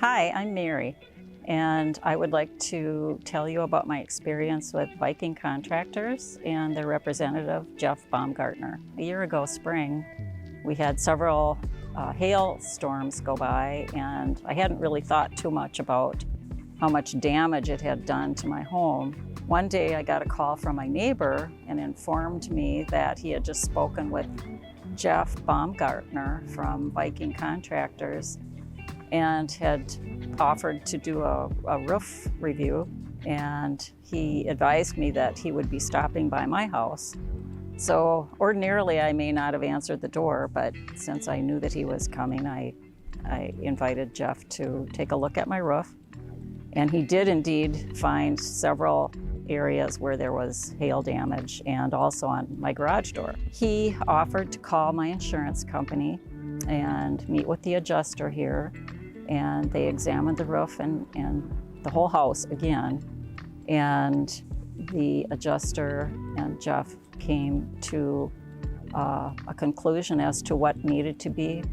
Hi, I'm Mary, and I would like to tell you about my experience with Viking contractors and their representative, Jeff Baumgartner. A year ago, spring, we had several hail storms go by, and I hadn't really thought too much about how much damage it had done to my home. One day I got a call from my neighbor and informed me that he had just spoken with Jeff Baumgartner from Viking Contractors and had offered to do a roof review, and he advised me that he would be stopping by my house. So ordinarily I may not have answered the door, but since I knew that he was coming, I invited Jeff to take a look at my roof. And he did indeed find several areas where there was hail damage and also on my garage door. He offered to call my insurance company and meet with the adjuster here, and they examined the roof and the whole house again. And the adjuster and Jeff came to a conclusion as to what needed to be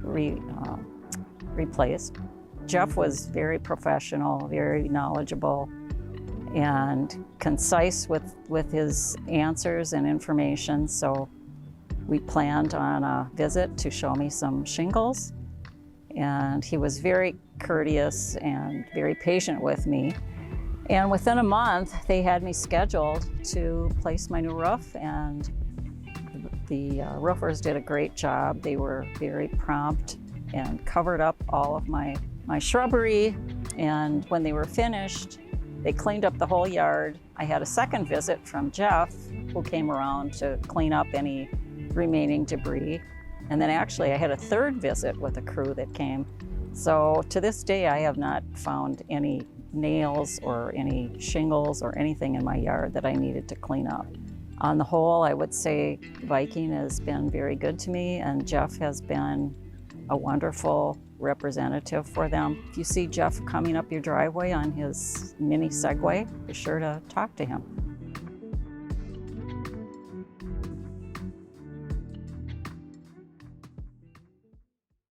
replaced. Jeff was very professional, very knowledgeable, and concise with his answers and information. So we planned on a visit to show me some shingles, and he was very courteous and very patient with me. And within a month, they had me scheduled to place my new roof, and the roofers did a great job. They were very prompt and covered up all of my shrubbery, and when they were finished, they cleaned up the whole yard. I had a second visit from Jeff, who came around to clean up any remaining debris. And then actually I had a third visit with a crew that came. So to this day, I have not found any nails or any shingles or anything in my yard that I needed to clean up. On the whole, I would say Viking has been very good to me, and Jeff has been a wonderful representative for them. If you see Jeff coming up your driveway on his mini Segway, be sure to talk to him.